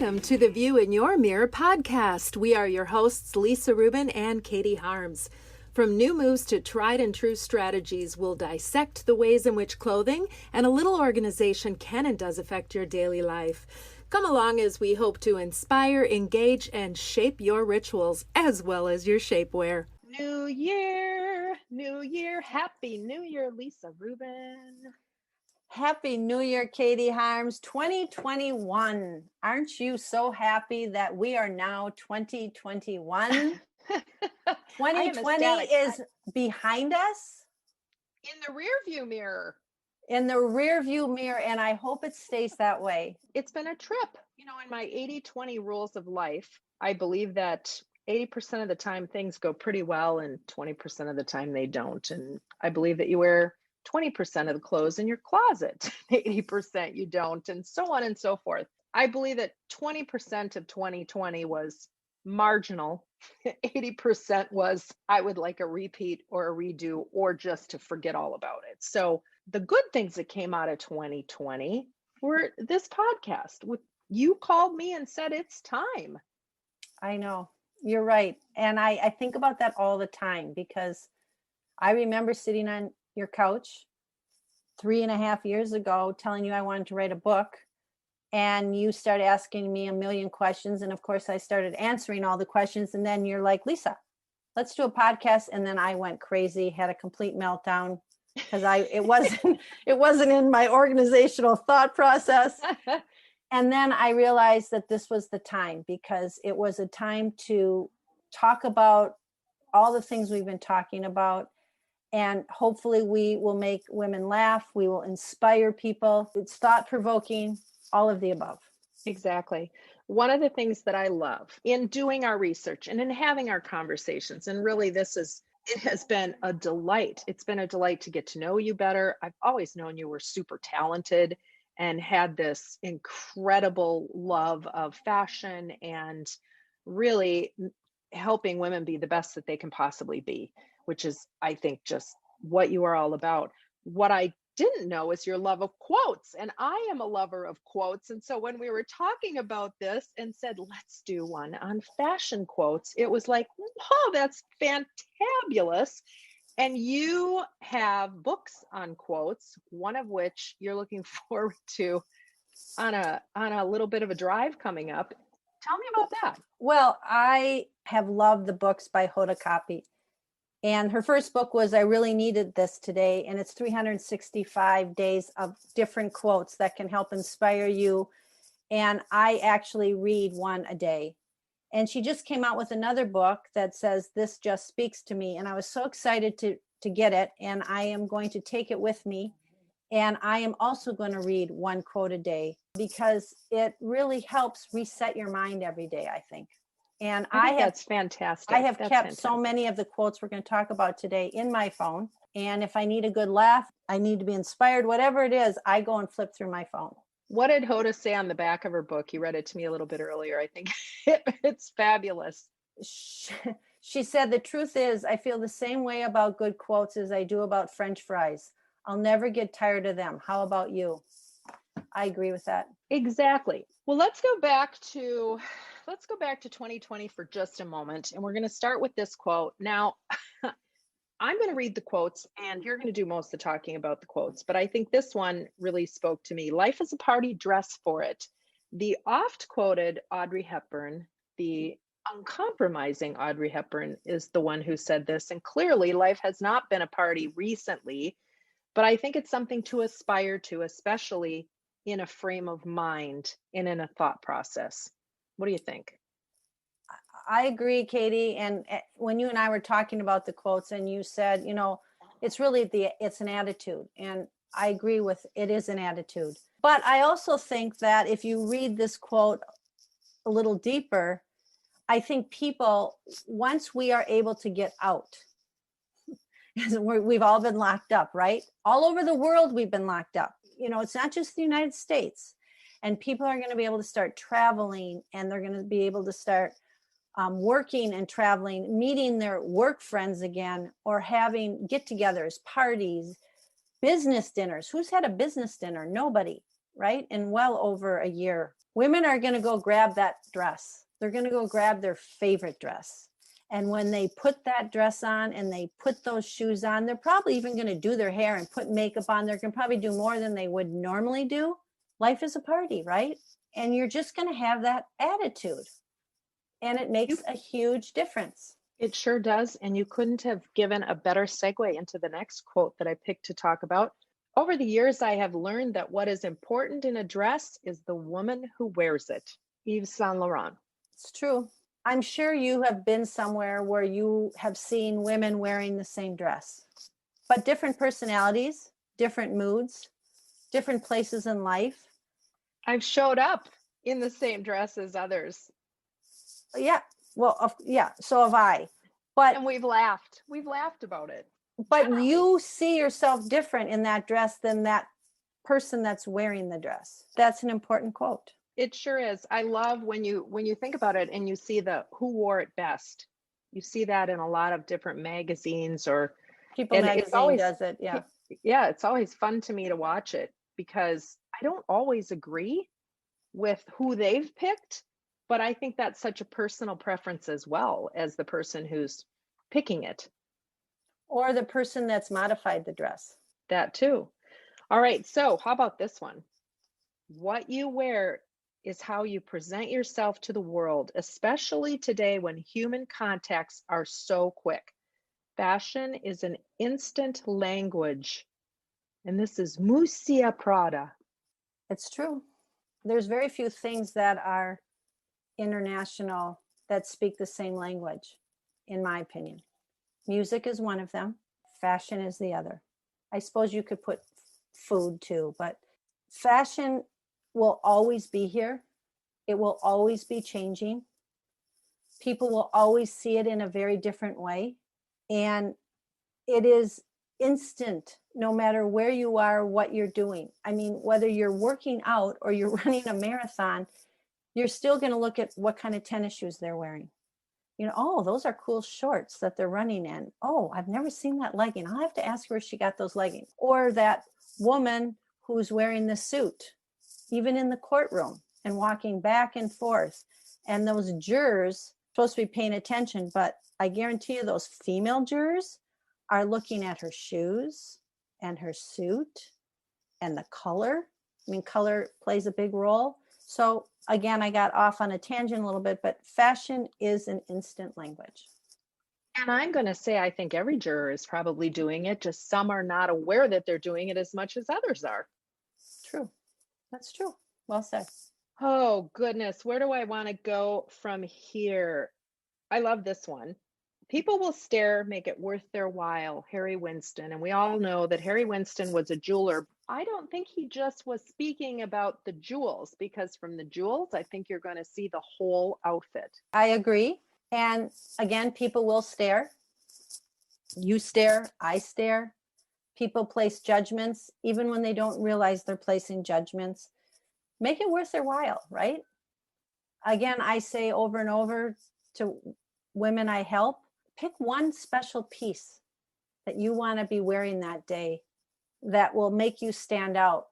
Welcome to the View in Your Mirror podcast. We are your hosts, Lisa Rubin and Katie Harms. From new moves to tried and true strategies, we'll dissect the ways in which clothing and a little organization can and does affect your daily life. Come along as we hope to inspire, engage, and shape your rituals as well as your shapewear. New year, happy new year, Lisa Rubin. Happy New Year, Katie Harms, 2021. Aren't you so happy that we are now 2021? 2020 is behind us. In the rearview mirror. In the rearview mirror, and I hope it stays that way. It's been a trip. You know, in my 80-20 rules of life, I believe that 80% of the time things go pretty well and 20% of the time they don't. And I believe that you wear 20% of the clothes in your closet, 80% you don't, and so on and so forth. I believe that 20% of 2020 was marginal. 80% was I would like a repeat or a redo or just to forget all about it. So the good things that came out of 2020 were this podcast. You called me and said it's time. I know, you're right. And I think about that all the time because I remember sitting on your couch 3.5 years ago telling you I wanted to write a book, and you started asking me a million questions, and of course I started answering all the questions, and then you're like, Lisa, let's do a podcast. And then I went crazy, had a complete meltdown because it wasn't in my organizational thought process. And then I realized that this was the time, because it was a time to talk about all the things we've been talking about. And hopefully we will make women laugh. We will inspire people. It's thought-provoking, all of the above. Exactly. One of the things that I love in doing our research and in having our conversations, and really it has been a delight. It's been a delight to get to know you better. I've always known you were super talented and had this incredible love of fashion and really helping women be the best that they can possibly be, which is, I think, just what you are all about. What I didn't know is your love of quotes, and I am a lover of quotes. And so when we were talking about this and said, let's do one on fashion quotes, it was like, whoa, that's fantabulous. And you have books on quotes, one of which you're looking forward to on a little bit of a drive coming up. Tell me about that. Well, I have loved the books by Hoda Kotb. And her first book was I Really Needed This Today. And it's 365 days of different quotes that can help inspire you. And I actually read one a day. And she just came out with another book that says, This Just Speaks to Me. And I was so excited to get it. And I am going to take it with me. And I am also going to read one quote a day because it really helps reset your mind every day, I think. And that's fantastic. I have kept so many of the quotes we're going to talk about today in my phone. And if I need a good laugh, I need to be inspired, whatever it is, I go and flip through my phone. What did Hoda say on the back of her book? You read it to me a little bit earlier. I think it's fabulous. She said, the truth is, I feel the same way about good quotes as I do about French fries. I'll never get tired of them. How about you? I agree with that. Exactly. Well, let's go back to 2020 for just a moment. And we're going to start with this quote. Now, I'm going to read the quotes and you're going to do most of the talking about the quotes. But I think this one really spoke to me. Life is a party, dress for it. The oft quoted Audrey Hepburn, the uncompromising Audrey Hepburn, is the one who said this. And clearly life has not been a party recently, but I think it's something to aspire to, especially in a frame of mind and in a thought process. What do you think? I agree, Katie. And when you and I were talking about the quotes and you said, it's really it's an attitude. And I agree with it is an attitude. But I also think that if you read this quote a little deeper, I think people, once we are able to get out, we've all been locked up, right? All over the world, we've been locked up. It's not just the United States. And people are going to be able to start traveling, and they're going to be able to start working and traveling, meeting their work friends again, or having get-togethers, parties, business dinners. Who's had a business dinner? Nobody, right? In well over a year. Women are going to go grab that dress. They're going to go grab their favorite dress. And when they put that dress on and they put those shoes on, they're probably even going to do their hair and put makeup on. They're going to probably do more than they would normally do. Life is a party, right? And you're just going to have that attitude. And it makes a huge difference. It sure does. And you couldn't have given a better segue into the next quote that I picked to talk about. Over the years, I have learned that what is important in a dress is the woman who wears it. Yves Saint Laurent. It's true. I'm sure you have been somewhere where you have seen women wearing the same dress, but different personalities, different moods, different places in life. I've showed up in the same dress as others. Yeah. Well, yeah. So have I. But and we've laughed about it. But you see yourself different in that dress than that person that's wearing the dress. That's an important quote. It sure is. I love when you think about it and you see the who wore it best. You see that in a lot of different magazines or People magazine does it. Yeah. Yeah, it's always fun to me to watch it because I don't always agree with who they've picked, but I think that's such a personal preference as well as the person who's picking it. Or the person that's modified the dress. That too. All right, so how about this one? What you wear is how you present yourself to the world, especially today when human contacts are so quick. Fashion is an instant language. And this is Musia Prada. It's true. There's very few things that are international that speak the same language, in my opinion. Music is one of them. Fashion is the other. I suppose you could put food too, but fashion will always be here. It will always be changing. People will always see it in a very different way. And it is instant, no matter where you are, what you're doing. I mean, whether you're working out or you're running a marathon, you're still going to look at what kind of tennis shoes they're wearing. You know, oh, those are cool shorts that they're running in. Oh, I've never seen that legging. I'll have to ask her where she got those leggings. Or that woman who's wearing the suit, even in the courtroom and walking back and forth. And those jurors supposed to be paying attention, but I guarantee you those female jurors are looking at her shoes and her suit and the color. I mean, color plays a big role. So again, I got off on a tangent a little bit, but fashion is an instant language. And I'm going to say, I think every juror is probably doing it, just some are not aware that they're doing it as much as others are. True. That's true. Well said. Oh, goodness. Where do I want to go from here? I love this one. People will stare, make it worth their while. Harry Winston. And we all know that Harry Winston was a jeweler. I don't think he just was speaking about the jewels, because from the jewels, I think you're going to see the whole outfit. I agree. And again, people will stare. You stare, I stare. People place judgments, even when they don't realize they're placing judgments. Make it worth their while, right? Again, I say over and over to women I help, pick one special piece that you want to be wearing that day that will make you stand out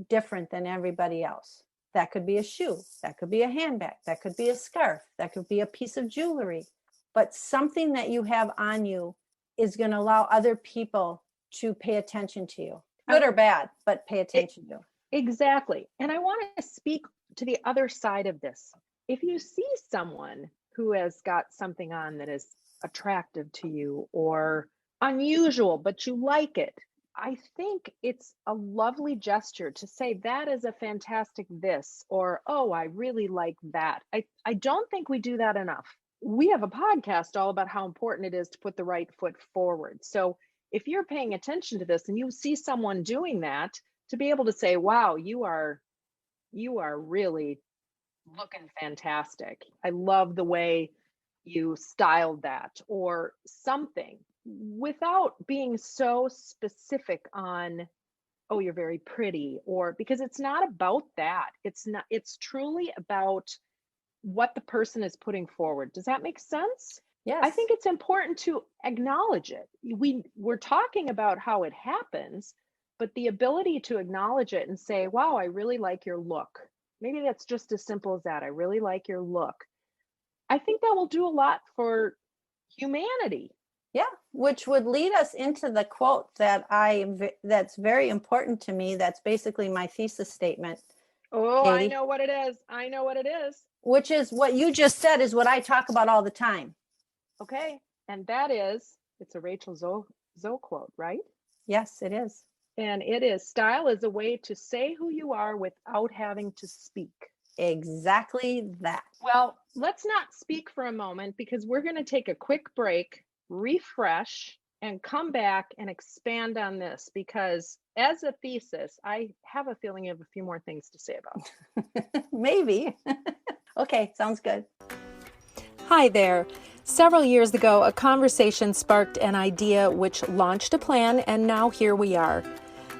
different than everybody else. That could be a shoe, that could be a handbag, that could be a scarf, that could be a piece of jewelry. But something that you have on you is going to allow other people to pay attention to you. Good or bad, but pay attention to. Exactly. And I want to speak to the other side of this. If you see someone who has got something on that is attractive to you or unusual, but you like it, I think it's a lovely gesture to say that is a fantastic this, or, oh, I really like that. I don't think we do that enough. We have a podcast all about how important it is to put the right foot forward. So if you're paying attention to this and you see someone doing that, to be able to say, wow, you are really looking fantastic. I love the way you styled that, or something, without being so specific on, oh, you're very pretty, or, because it's not about that. It's truly about what the person is putting forward. Does that make sense? Yes. I think it's important to acknowledge it. We're talking about how it happens, but the ability to acknowledge it and say, wow, I really like your look. Maybe that's just as simple as that. I really like your look. I think that will do a lot for humanity. Yeah, which would lead us into the quote that that's very important to me. That's basically my thesis statement, Oh, I Katie, know what it is. I know what it is. which is what you just said is what I talk about all the time. Okay. And that is, it's a Rachel Zoe quote, right? Yes, it is. And it is, style is a way to say who you are without having to speak. Exactly that. Well, let's not speak for a moment because we're going to take a quick break, refresh, and come back and expand on this because as a thesis, I have a feeling you have a few more things to say about. Maybe. Okay, sounds good. Hi there. Several years ago, a conversation sparked an idea which launched a plan, and now here we are.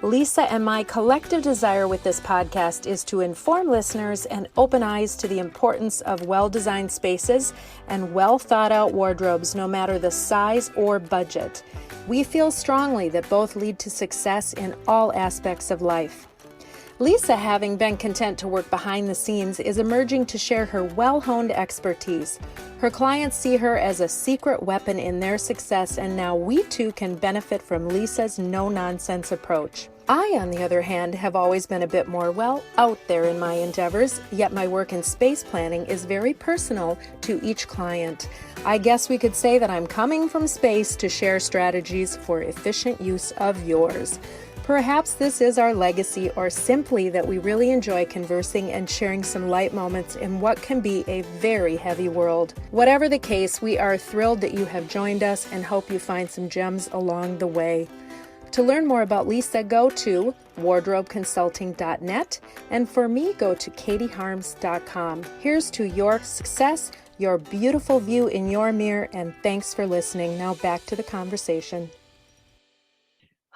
Lisa and my collective desire with this podcast is to inform listeners and open eyes to the importance of well-designed spaces and well-thought-out wardrobes, no matter the size or budget. We feel strongly that both lead to success in all aspects of life. Lisa, having been content to work behind the scenes, is emerging to share her well-honed expertise. Her clients see her as a secret weapon in their success, and now we too can benefit from Lisa's no-nonsense approach. I, on the other hand, have always been a bit more, out there in my endeavors, yet my work in space planning is very personal to each client. I guess we could say that I'm coming from space to share strategies for efficient use of yours. Perhaps this is our legacy, or simply that we really enjoy conversing and sharing some light moments in what can be a very heavy world. Whatever the case, we are thrilled that you have joined us and hope you find some gems along the way. To learn more about Lisa, go to wardrobeconsulting.net, and for me, go to katieharms.com. Here's to your success, your beautiful view in your mirror, and thanks for listening. Now back to the conversation.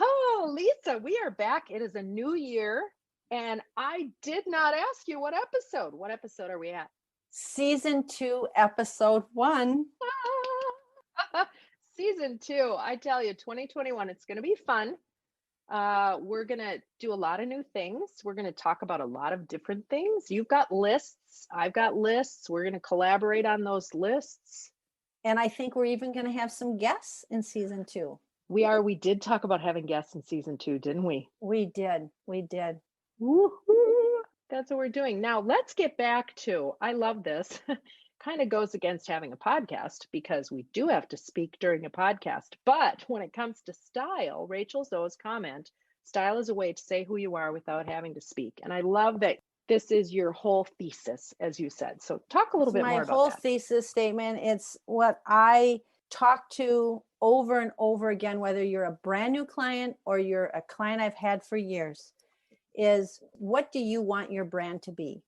Oh, Lisa, we are back. It is a new year, and I did not ask you what episode. What episode are we at? Season 2, episode 1. Season 2. I tell you, 2021, it's going to be fun. We're going to do a lot of new things. We're going to talk about a lot of different things. You've got lists. I've got lists. We're going to collaborate on those lists. And I think we're even going to have some guests in season 2. We did talk about having guests in season 2, didn't we? We did. Woo-hoo. That's what we're doing. Now let's get back to, I love this. Kind of goes against having a podcast because we do have to speak during a podcast. But when it comes to style, Rachel Zoe's comment, style is a way to say who you are without having to speak. And I love that this is your whole thesis, as you said. So talk a little bit more about that. My whole thesis statement, it's what I talk to over and over again, whether you're a brand new client or you're a client I've had for years, is what do you want your brand to be?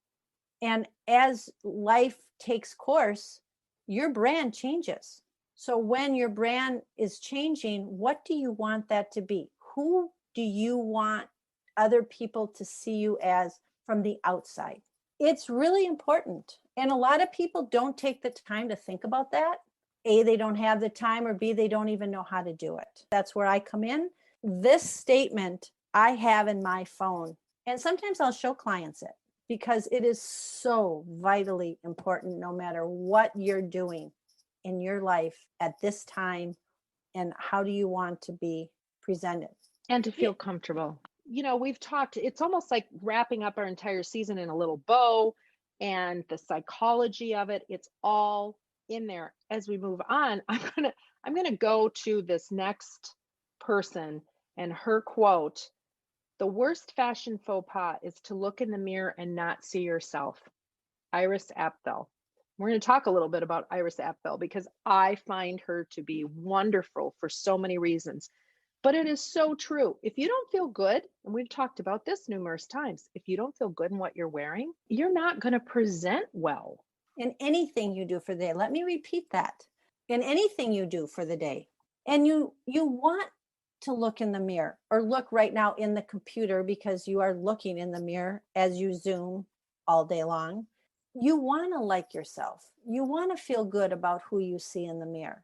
And as life takes course, your brand changes. So when your brand is changing, what do you want that to be? Who do you want other people to see you as from the outside? It's really important. And a lot of people don't take the time to think about that. A, they don't have the time, or B, they don't even know how to do it. That's where I come in. This statement I have in my phone, and sometimes I'll show clients it because it is so vitally important no matter what you're doing in your life at this time and how do you want to be presented. And to feel comfortable. You know, we've talked, it's almost like wrapping up our entire season in a little bow, and the psychology of it, it's all in there. As we move on, I'm gonna go to this next person and her quote. The worst fashion faux pas is to look in the mirror and not see yourself. Iris Apfel. We're going to talk a little bit about Iris Apfel because I find her to be wonderful for so many reasons. But it is so true. If you don't feel good, and we've talked about this numerous times, if you don't feel good in what you're wearing, you're not going to present well. In anything you do for the day, let me repeat that. In anything you do for the day, and you want to look in the mirror or look right now in the computer because you are looking in the mirror as you Zoom all day long. You want to like yourself. You want to feel good about who you see in the mirror.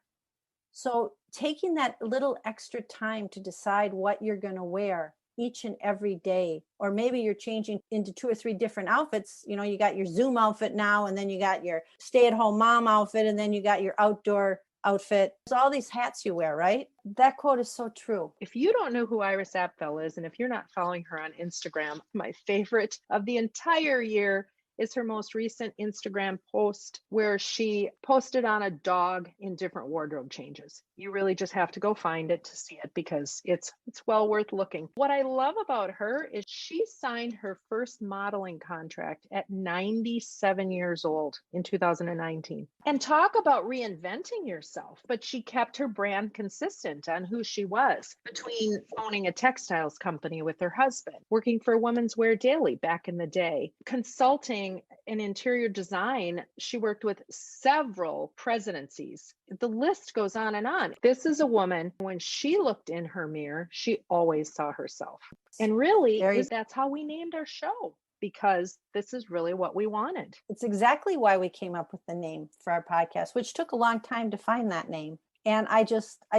So taking that little extra time to decide what you're going to wear each and every day. Or maybe you're changing into 2 or 3 different outfits. You know, you got your Zoom outfit now, and then you got your stay-at-home mom outfit, and then you got your outdoor outfit. There's all these hats you wear, right? That quote is so true. If you don't know who Iris Apfel is, and if you're not following her on Instagram, my favorite of the entire year is her most recent Instagram post where she posted on a dog in different wardrobe changes. You really just have to go find it to see it because it's well worth looking. What I love about her is she signed her first modeling contract at 97 years old in 2019. And talk about reinventing yourself, but she kept her brand consistent on who she was between owning a textiles company with her husband, working for Women's Wear Daily back in the day, consulting in interior design. She worked with several presidencies. The list goes on and on. This is a woman, when she looked in her mirror, she always saw herself. And really, that's how we named our show, because this is really what we wanted. It's exactly why we came up with the name for our podcast, which took a long time to find that name. And I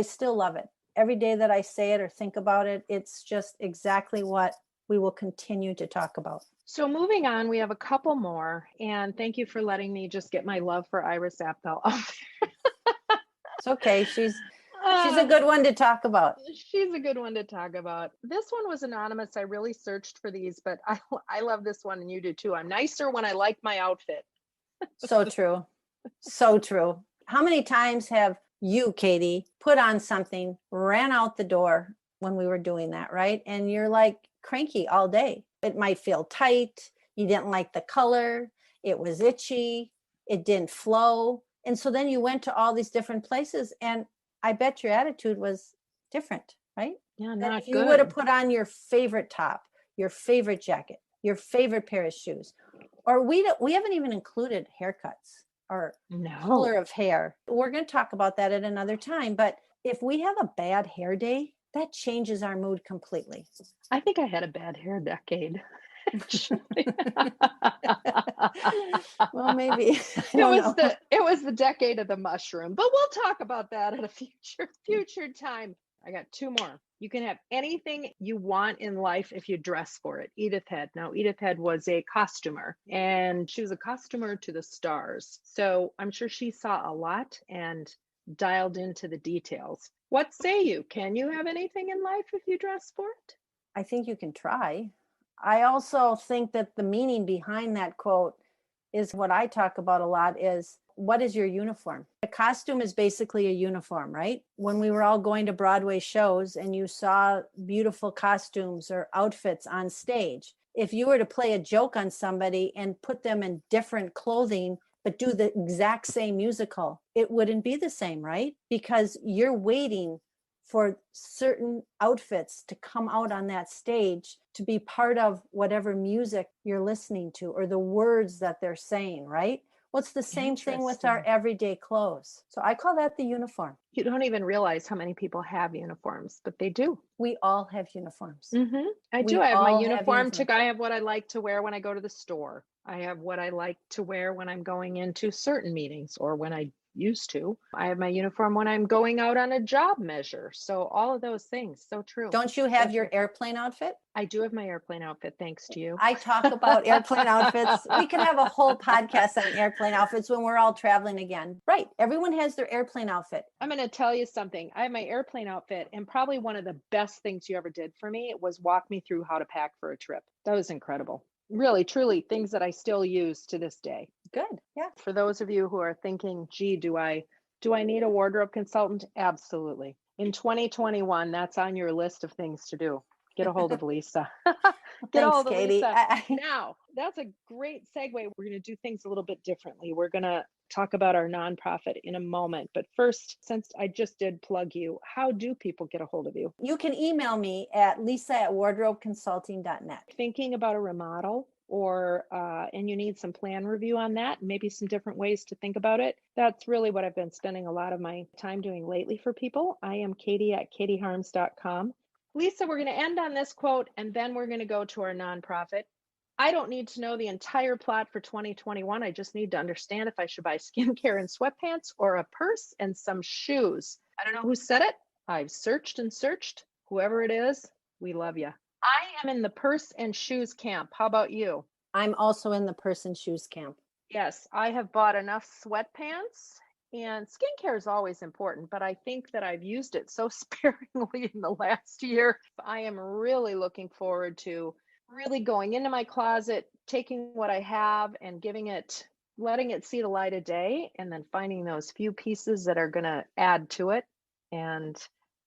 still love it. Every day that I say it or think about it, it's just exactly what we will continue to talk about. So moving on, we have a couple more. And thank you for letting me just get my love for Iris Apfel out there. It's okay. She's a good one to talk about. She's a good one to talk about. This one was anonymous. I really searched for these, but I love this one, and you do too. I'm nicer when I like my outfit. So true. So true. How many times have you, Katie, put on something, ran out the door when we were doing that, right? And you're like cranky all day. It might feel tight. You didn't like the color. It was itchy. It didn't flow. And so then you went to all these different places, and I bet your attitude was different, right? Yeah, and not if you good. would have put on your favorite top, your favorite jacket, your favorite pair of shoes, or we haven't even included haircuts or color of hair. We're going to talk about that at another time. But if we have a bad hair day, that changes our mood completely. I think I had a bad hair decade. Well, maybe it was the decade of the mushroom, but we'll talk about that at a future time. I got 2 more. You can have anything you want in life if you dress for it. Edith Head. Now, Edith Head was a costumer, and she was a costumer to the stars. So I'm sure she saw a lot and dialed into the details. What say you? Can you have anything in life if you dress for it? I think you can try. I also think that the meaning behind that quote is what I talk about a lot is, what is your uniform? A costume is basically a uniform, right? When we were all going to Broadway shows and you saw beautiful costumes or outfits on stage, if you were to play a joke on somebody and put them in different clothing, but do the exact same musical, it wouldn't be the same, right? Because you're waiting for certain outfits to come out on that stage to be part of whatever music you're listening to or the words that they're saying, right? Well, it's the same thing with our everyday clothes. So I call that the uniform. You don't even realize how many people have uniforms, but they do. We all have uniforms. Mm-hmm. I do. I have my uniform. I have what I like to wear when I go to the store. I have what I like to wear when I'm going into certain meetings or when I used to. I have my uniform when I'm going out on a job measure. So all of those things. So true. Don't you have your airplane outfit? I do have my airplane outfit, thanks to you. I talk about airplane outfits. We can have a whole podcast on airplane outfits when we're all traveling again. Right. Everyone has their airplane outfit. I'm going to tell you something. I have my airplane outfit, and probably one of the best things you ever did for me was walk me through how to pack for a trip. That was incredible. Really, truly, things that I still use to this day. Good. Yeah. For those of you who are thinking, gee, do I need a wardrobe consultant? Absolutely. In 2021, that's on your list of things to do. Get a hold of Lisa. Get a hold of Katie. Lisa. Now, that's a great segue. We're going to do things a little bit differently. We're going to talk about our nonprofit in a moment. But first, since I just did plug you, how do people get a hold of you? You can email me at lisa@wardrobeconsulting.net. Thinking about a remodel or and you need some plan review on that, maybe some different ways to think about it. That's really what I've been spending a lot of my time doing lately for people. I am Katie at katieharms.com. Lisa, we're going to end on this quote, and then we're going to go to our nonprofit. I don't need to know the entire plot for 2021. I just need to understand if I should buy skincare and sweatpants or a purse and some shoes. I don't know who said it. I've searched and searched. Whoever it is, we love you. am in the purse and shoes camp. How about you? I'm also in the person shoes camp. Yes, I have bought enough sweatpants, and skincare is always important, but I think that I've used it so sparingly in the last year. I am really looking forward to really going into my closet, taking what I have and letting it see the light of day, and then finding those few pieces that are going to add to it. And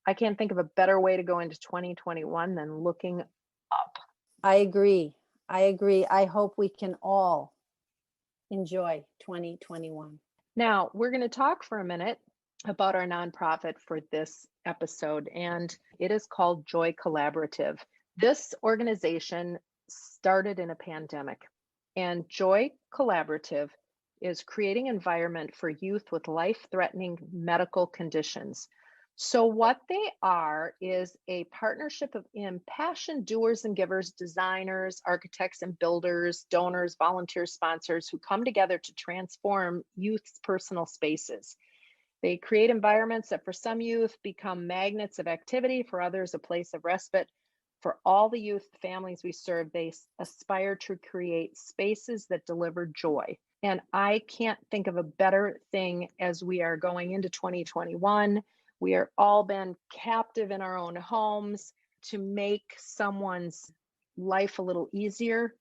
I can't think of a better way to go into 2021 than looking up. I agree. I hope we can all enjoy 2021. Now, we're going to talk for a minute about our nonprofit for this episode, and it is called Joy Collaborative. This organization started in a pandemic, and Joy Collaborative is creating an environment for youth with life-threatening medical conditions. So what they are is a partnership of impassioned doers and givers, designers, architects and builders, donors, volunteer sponsors who come together to transform youth's personal spaces. They create environments that for some youth become magnets of activity, for others a place of respite. For all the youth families we serve, they aspire to create spaces that deliver joy. And I can't think of a better thing as we are going into 2021. We are all been captive in our own homes to make someone's life a little easier,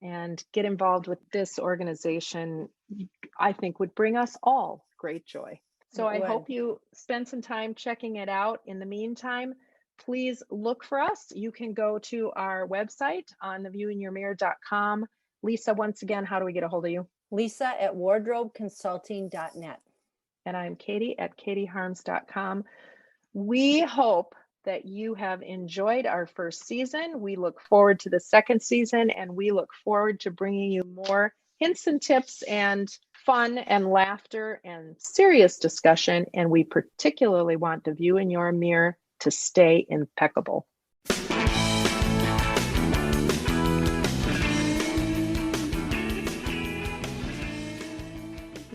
and get involved with this organization, I think would bring us all great joy. So I hope you spend some time checking it out. In the meantime, please look for us. You can go to our website on theviewinyourmirror.com. Lisa, once again, how do we get a hold of you? Lisa at wardrobeconsulting.net. And I'm Katie at katieharms.com. We hope that you have enjoyed our first season. We look forward to the second season, and we look forward to bringing you more hints and tips and fun and laughter and serious discussion. And we particularly want the view in your mirror to stay impeccable.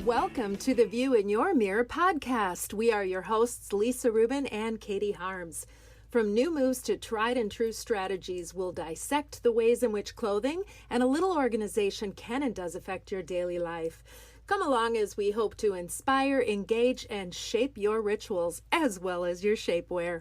Welcome to the View in Your Mirror podcast. We are your hosts, Lisa Rubin and Katie Harms. From new moves to tried and true strategies, we'll dissect the ways in which clothing and a little organization can and does affect your daily life. Come along as we hope to inspire, engage, and shape your rituals as well as your shapewear.